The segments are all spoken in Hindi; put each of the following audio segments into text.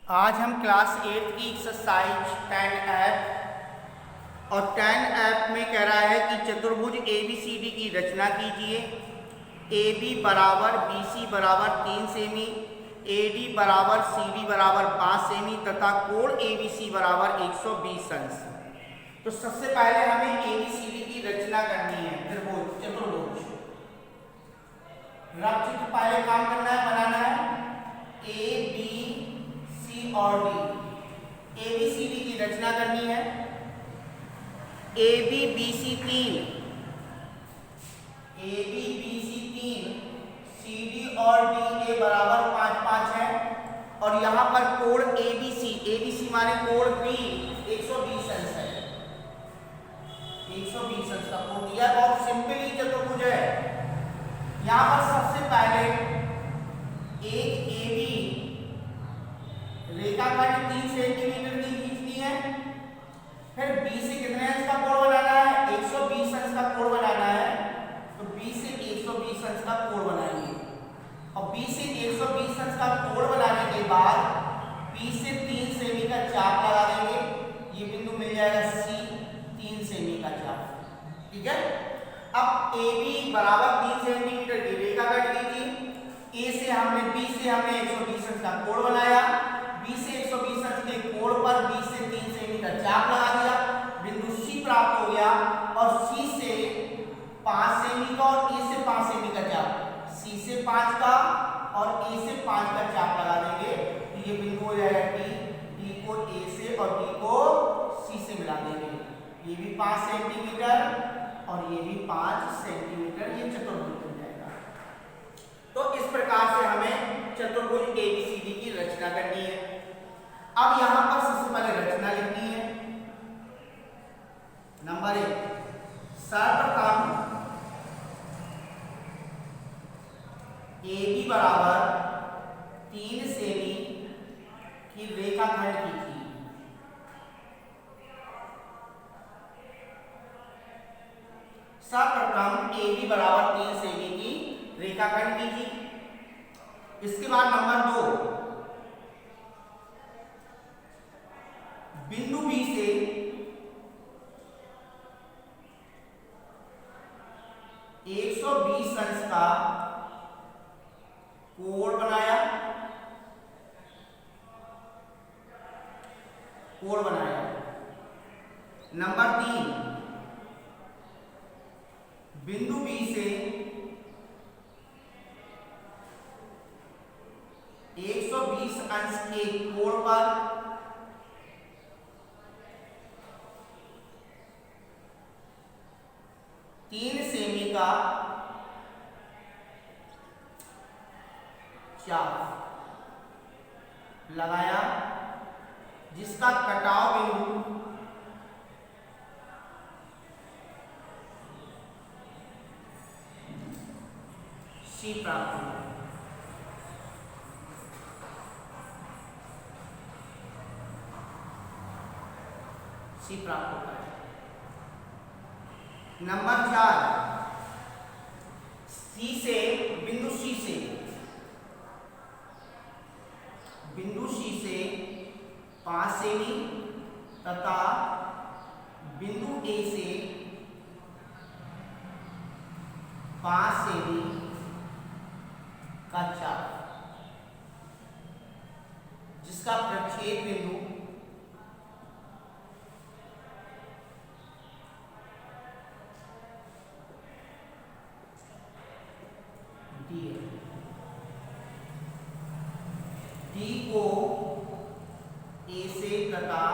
आज हम क्लास 8 की एक्सरसाइज 10F और 10F में कह रहा है कि चतुर्भुज ABCD की रचना कीजिए। AB बराबर BC बराबर 3 सेमी, AD बराबर CD बराबर 5 सेमी तथा कोण ABC बराबर 120 अंश। तो सबसे पहले हमें ABCD की रचना करनी है चतुर्भुज। रक्षित पहले काम करना है, बनाना है ABC और D। ABCD की रचना करनी है। ABBC 3, CD और DA बराबर 5 है और यहाँ पर कोण ABC माने कोण B 120 अंश है। 120 अंश का कोण दिया। बहुत सिंपल ही चतुर्भुज है। यहाँ पर सबसे पहले एक AB रेखाखंड 3 सेंटीमीटर की खींचनी है। फिर B से कितने अंश का कोण बनाना है? 120 अंश का कोण बनाना है। तो B से 120 अंश का कोण बनाएंगे और B से 120 अंश का कोण बनाने के बाद B से 3 सेमी का चाप लगा देंगे। ये बिंदु मिल जाएगा C, 3 सेमी का चाप। ठीक है। अब AB बराबर 3 सेंटीमीटर की रेखाखंड लीजिए। B से हमने 120 अंश का कोण बनाया। B से 120 अंश के कोण पर B से 3 सेमी का चाप लगा दिया। बिंदु C प्राप्त हो गया और C से 5 सेमी का और A से 5 सेमी का चाप, C से 5 का और A से 5 का चाप लगा देंगे। तो ये बिंदु हो जाएगा D को A से और D को C से मिला देंगे। ये भी 5 सेंटीमीटर और ये भी 5 सेंटीमीटर। ये चतुर्भुज बन जाएगा। तो इस प्रकार से हमें चतुर्भुज ABCD की रचना करनी है। अब यहां पर सबसे पहले रचना लिखनी है। नंबर 1, सर्वप्रथम AB बराबर 3 सेमी की रेखाखंड कीजिए। सर्वप्रथम AB बराबर 3 सेमी की रेखाखंड कीजिए। इसके बाद नंबर 2, बिंदु B से 120 अंश का कोण बनाया। नंबर 3, बिंदु B से 120 अंश के कोण पर 3 सेमी का चाप लगाया, जिसका कटाव बिंदु C प्राप्त हुआ। C प्राप्त होता है। नंबर 4, बिंदु C से 5 सेमी तथा बिंदु A से 5 सेमी का चाप, जिसका प्रच्छेद बिंदु D है। D को A से तथा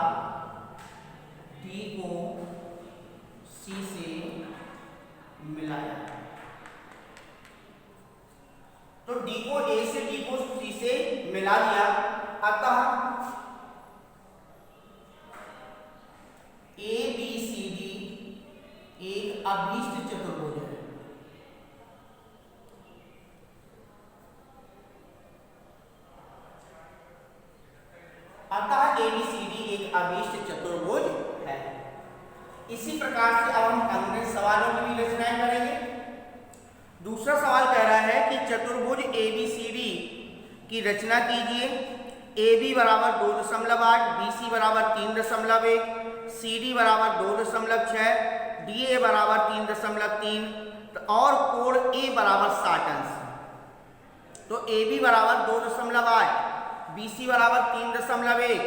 D को C से मिलाया। तो D को A से D को C से मिला दिया। अतः ABCD एक अभीष्ट चतुर्भुज है। अतः ABCD एक अभीष्ट चतुर्भुज है। इसी प्रकार से अब हम अन्य सवालों की भी रचनाएं करेंगे। दूसरा सवाल कह रहा है कि चतुर्भुज ABCD की रचना कीजिए। ए बी बराबर 2.8, बी सी बराबर 3.1, सी डी बराबर 2.6, डी ए बराबर 3.3 और कोण ए बराबर 60 अंश। तो ए बी बराबर 2.8, बी सी बराबर 3.1,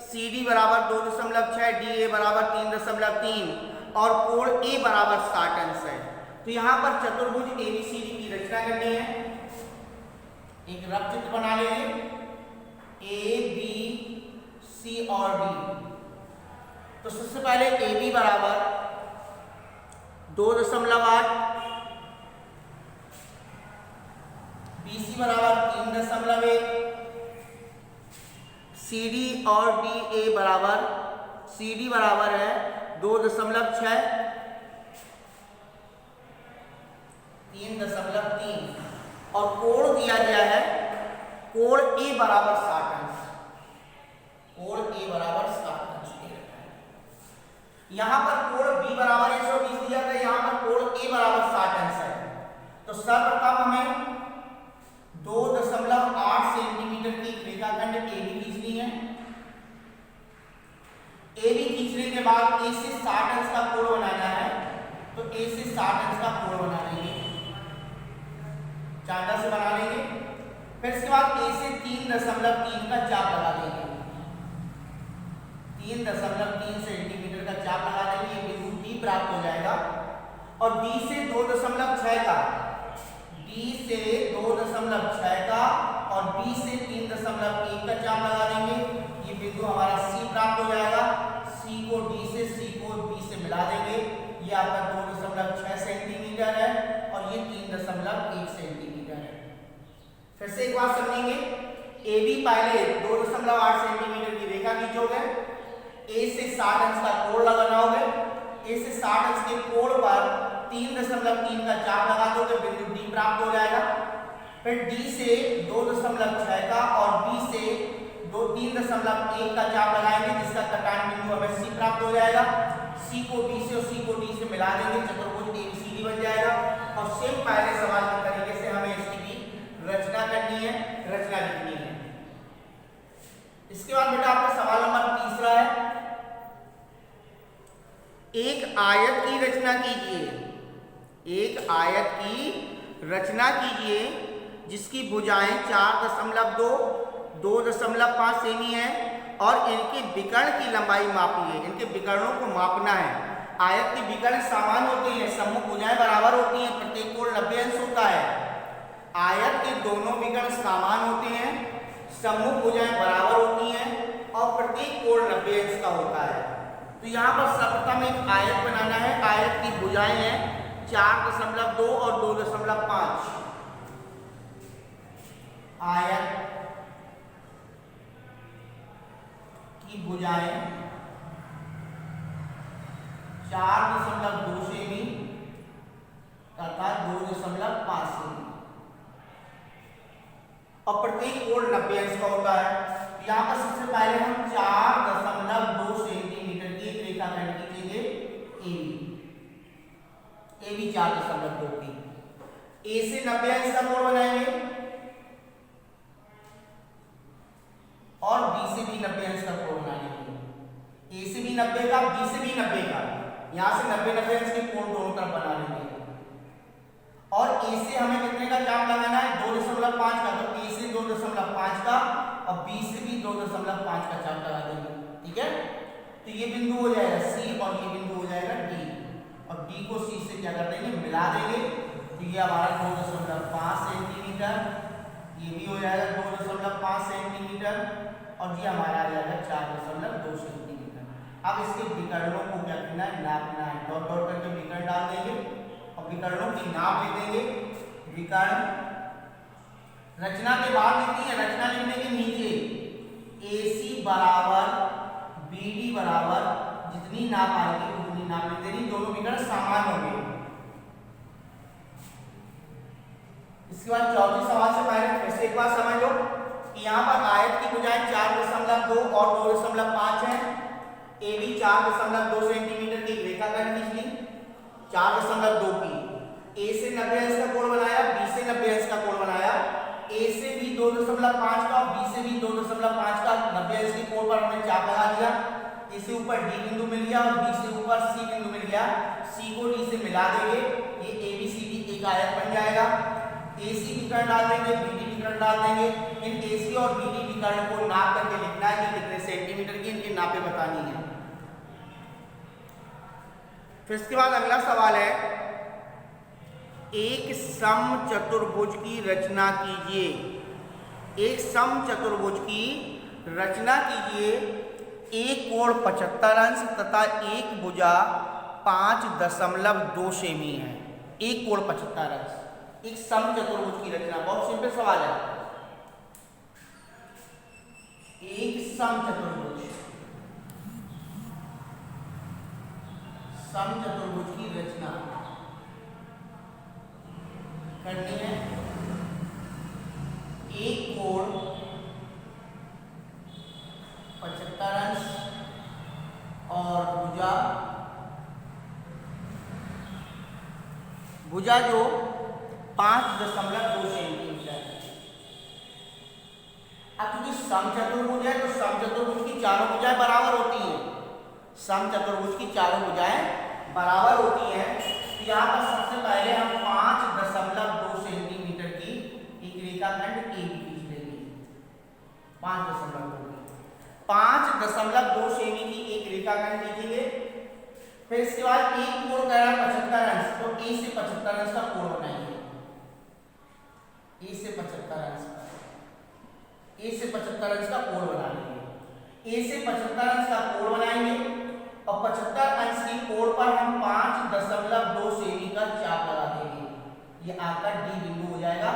सी डी बराबर 2.6, डी ए बराबर 3.3 और कोण ए बराबर 60 अंश है। तो यहाँ पर चतुर्भुज एबीसीडी की रचना करनी है। एक रफ चित्र बना लेंगे ए बी सी और डी। तो सबसे पहले ए बी बराबर 2.8, बी सी बराबर 3.1, सी डी और डी ए बराबर, सी डी बराबर है 2.6, 3.3 और कोण दिया गया है कोण ए बराबर 60 अंश, कोण ए बराबर 60 अंश दे रखा है। यहां पर कोण बी बराबर 120 दिया था, यहां पर कोण ए बराबर 60 अंश है। तो सर्वप्रथम हमें 2.8 सेंटीमीटर की रेखाखंड ए बी खींचनी है। ए बी खींचने के बाद ए से 60 अंश का कोण बनाना है। तो ए से 60 अंश का कोण बना लेंगे, चांदा से बना लेंगे। फिर इसके बाद ए से 3.3 का चाप लगा देंगे, 3.3 सेंटीमीटर का चाप लगा देंगे। ये बिंदु डी प्राप्त हो जाएगा। और डी से 2.6 का, डी से 2.6 का और बी से 3.1 का चाप लगा देंगे। ये बिंदु हमारा सी प्राप्त हो जाएगा। सी को डी से, सी को बी से मिला देंगे। ये आपका 2.6 सेंटीमीटर है और ये 3.1 सेंटीमीटर है। फिर से एक बात समझेंगे, ए बी पहले 2.8 सेंटीमीटर की रेखा खींचोगे, ए से 60 अंश का कोण लगाओगे, ए से 60 अंश के कोण पर 3.3 का चाप लगा दोगे, बिंदु डी प्राप्त हो जाएगा। फिर डी से 2.6 का और बी से 3.1 का चाप लगाएंगे, जिसका कटान बिंदु हमें सी प्राप्त हो जाएगा। सी को बी से और सी को डी से मिला देंगे, चतुर्भुज एबीसीडी बन जाएगा। और सेम पहले सवाल के तरीके से हमें इसकी भी रचना करनी है, रचना लिखनी है। इसके बाद बेटा आपका सवाल नंबर तीसरा है, एक आयत की रचना कीजिए। एक आयत की रचना कीजिए जिसकी भुजाएं 4.2, 2.5 सेमी है और इनके विकर्ण की लंबाई मापिए। इनके विकर्णों को मापना है। आयत के विकर्ण समान होते हैं, सम्मुख भुजाएं बराबर होती हैं, प्रत्येक कोण 90 अंश होता है। आयत के दोनों विकर्ण समान होते हैं, सम्मुख भुजाएं बराबर होती हैं और प्रत्येक कोण 90 अंश का होता है। तो यहाँ पर सर्वप्रथम एक आयत बनाना है। आयत की भुजाएं हैं 4.2 और 2.5। आयत की भुजाएं 4.2 सेमी तथा 2.5 सेमी और प्रत्येक कोण 90 अंश का होता है। यहाँ पर सबसे पहले हम 4.2 सेंटीमीटर की एक रेखाखंड खींचेंगे ए बी 4.2 की। ए से 90 अंश का कोण बनाएंगे और बी से भी 90 अंश का कोण बनाएंगे। ए से भी 90 का, बी से भी 90 का, यहाँ से 90 अंश के कोण दोनों तरफ बना लेंगे। और ए से हमें कितने का चाप लगाना है? 2.5 का। तो ए से 2.5 का और बी से भी 2.5 का चाप लगा देंगे। ठीक है, तो ये बिंदु हो जाएगा सी और ये बिंदु हो जाएगा डी। और डी को सी से क्या कर देंगे? मिला देंगे। तो ये हमारा 2.5 सेंटीमीटर, ये भी हो जाएगा 2.5 सेंटीमीटर और ये हमारा आ जाएगा 4.2 सेंटीमीटर। अब इसके विकर्णों को क्या करना है? नापना है। डॉट डॉट करके विकर्ण डाल देंगे और विकर्णों की नाप लिख देंगे। विकर्ण रचना के बाद लिखनी है, रचना लिखने के नीचे AC बराबर BD बराबर जितनी नाप आएगी उतनी नाप लिख देनी। दोनों विकर्ण समान होंगे। इसके बाद चौथे सवाल से पहले फिर से एक बात समझ लो कि यहाँ पर आयत की भुजाएं 4.2 और 2.5 है। AB 4.2 सेंटीमीटर की रेखाखंड खींच ली 4.2 की। A से 90 अंश का कोण बनाया, B से 90 अंश का कोण बनाया। A से भी 2.5 का और B से से भी 2.5 का 90 अंश के कोण पर हमने चाप लगा दिया। ए से ऊपर डी बिंदु मिल गया और बी से ऊपर सी बिंदु मिल गया। सी को डी से मिला देंगे, ये एबीसीडी एक आयत बन जाएगा। एसी विकर्ण डाल देंगे, बीडी विकर्ण डाल देंगे। इन एसी और बीडी विकर्ण को नाप करके लिखना है कि कितने सेंटीमीटर की इनकी नापे बतानी है। फिर इसके बाद अगला सवाल है, एक समचतुर्भुज की रचना कीजिए। एक समचतुर्भुज की रचना कीजिए। एक कोण 75 अंश तथा एक भुजा 5.2 सेमी है। एक कोण 75 अंश, एक समचतुर्भुज की रचना। बहुत सिंपल सवाल है। एक समचतुर्भुज की रचना करनी है। एक कोण 75 अंश और भुजा जो 5.2 सेंटीमीटर। अब क्योंकि समचतुर्भुज है तो समचतुर्भुज की चारों भुजाएं बराबर होती हैं। समचतुर्भुज की चारों भुजाएं बराबर होती हैं। तो यहाँ पर सबसे पहले हम 5.2 सेंटीमीटर की एक रेखाखंड ए भी खींच लेंगे। 5.2 सेमी की एक रेखाखंड खींचेंगे। फिर इसके बाद एक कोण कह रहा है 75 अंश, तो ए से 75 अंश का कोण बनाएंगे। ए से 75 अंश का कोण बना लेंगे। ए से 75 अंश का कोण बनाएंगे और 75 अंश की कोण पर हम 5.2 सेमी का चाप लगा देंगे। ये आपका डी बिंदु हो जाएगा।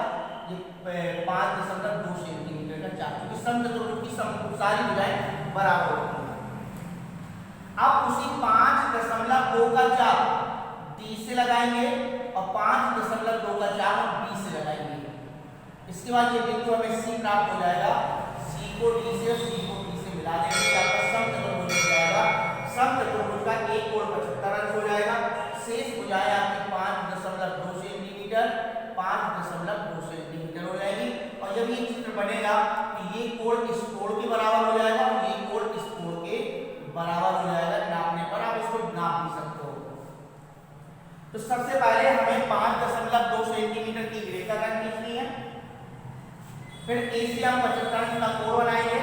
ये 5.2 सेंटीमीटर का चाप, क्योंकि समचतुर्भुज की सारी भुजाएं बराबर होती हैं। अब उसी 5.2 का चाप डी से लगाएंगे और 5.2 का चाप हम बी से लगाएंगे। इसके बाद ये बिंदु हमें सी प्राप्त हो जाएगा। सी को डी से और सी को डी से मिला देंगे, आपका समचतुर्भुज हो जाएगा। समचतुर्भुज का एक कोण 75 अंश हो जाएगा। शेष भुजाएं आपकी 5.2 सेंटीमीटर 5.2 सेंटीमीटर हो जाएगी। और जब ये चित्र बनेगा तो ये कोण इस कोण के बराबर हो जाएगा और ये कोण इस कोण के बराबर हो जाएगा। नापने पर आप इसको नाप भी सकते हो। तो सबसे पहले हमें 5.2 सेंटीमीटर की रेखाखंड खींचनी है। फिर ए से हम 75 अंश का कोण बनाएंगे।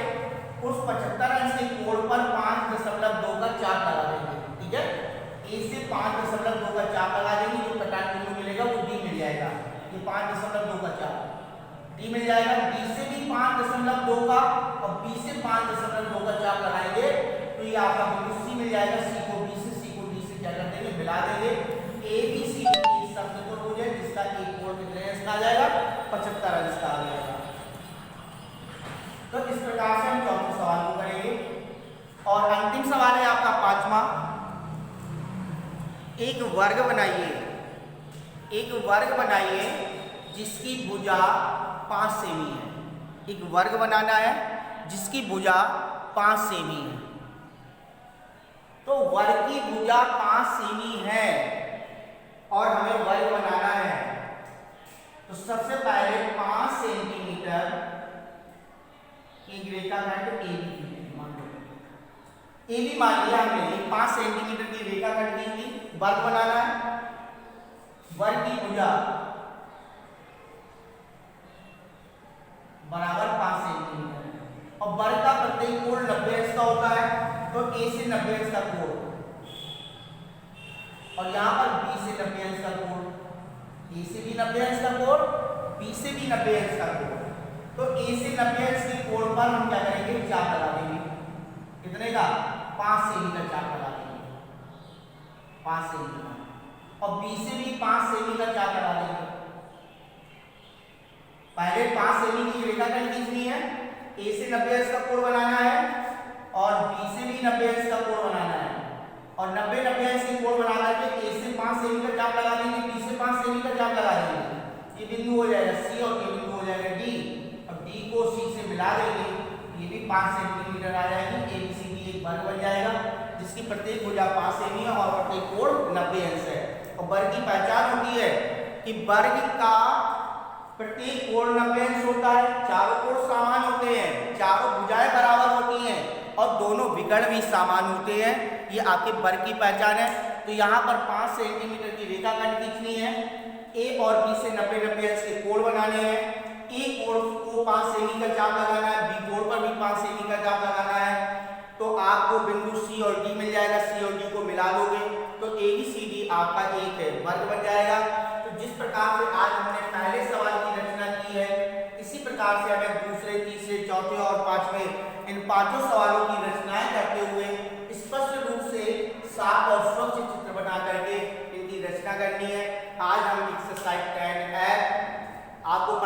उस 75 अंश के कोण पर 5.2 का चाप लगा देंगे। ठीक है, ए से 5.2 का चाप लगा देंगे। जो कटान बिंदु मिलेगा वो डी मिल जाएगा। ये 5.2 का चाप डी मिल जाएगा। बी से भी 5.2 का और बी से 5.2 का चाप लगाएंगे तो ये आपका बिंदु सी मिल जाएगा। सी को बी से सी को डी से क्या कर देंगे, मिला देंगे। ए बी सी डी समचतुर्भुज है जिसका एक कोण कितने अंश का आ जाएगा, 75 अंश का आ जाएगा। तो इस प्रकार से हम चौथे सवाल को करेंगे। और अंतिम सवाल है आपका 5वां। एक वर्ग बनाइए। एक वर्ग बनाइए जिसकी भुजा 5 सेमी है। एक वर्ग बनाना है जिसकी भुजा 5 सेमी है। तो वर्ग की भुजा 5 सेमी है और हमें वर्ग बनाना है। तो सबसे पहले 5 सेंटीमीटर एक रेखाखंड ए बी मान लिया हमने। 5 सेंटीमीटर की रेखाखंड की वर्ग बनाना है। वर्ग की भुजा बराबर 5 सेंटीमीटर और वर्ग का प्रत्येक कोण 90 अंश का होता है। तो ए से 90 अंश का कोण और यहाँ पर बी से 90 अंश का कोण, ए से भी 90 अंश का कोण, बी से भी 90 अंश का कोण। तो ए से 90 अंश के कोण पर हम क्या करेंगे, चाप लगा देंगे। कितने का, 5 सेमी का चाप लगा देंगे। 5 सेमी का। और बी से भी 5 सेमी का चाप लगा देंगे। पहले 5 सेमी की रेखाखंड खींचनी है। ए से 90 अंश का कोण बनाना है और बी से भी 90 अंश का कोण बनाना है। और 90 अंश के कोण बना करके ए से 5 सेमी का चाप लगा देंगे, बी से 5 सेमी का चाप लगा देंगे। ये बिंदु हो जाएगा सी और ये बिंदु हो जाएगा डी। अब डी को सी से मिला देंगे, ये भी 5 सेंटीमीटर आ जाएगी। ए बी सी डी एक वर्ग बन जाएगा जिसकी प्रत्येक भुजा 5 सेमी है और प्रत्येक कोण 90 अंश है। और वर्ग की पहचान होती है कि वर्ग का प्रत्येक कोण नब्बे अंश होता है, चारों कोण समान होते हैं, चारों भुजाएं बराबर होती हैं और दोनों विकर्ण भी समान होते हैं। ये आपके वर्ग की पहचान है। तो यहाँ पर 5 सेंटीमीटर की रेखाखंड खींचनी है, ए और बी से 90-90 अंश के कोण बनाने हैं। ए कोण को 5 सेमी का चाप लगाना है, बी कोण पर भी 5 सेमी का चाप लगाना है। तो आपको बिंदु सी और डी मिल जाएगा, सी और डी को मिला दोगे तो ए बी सी डी आपका एक है, वर्ग बन जाएगा। तो जिस प्रकार से आज हमने पहले सवाल की रचना की है, इसी प्रकार से हमें दूसरे, तीसरे, चौथे और पांचवें इन पांचों सवालों की रचनाएं करते हुए स्पष्ट रूप से साफ और स्वच्छ चित्र बना करके इनकी रचना करनी है। आज हम एक्सरसाइज 10 आपको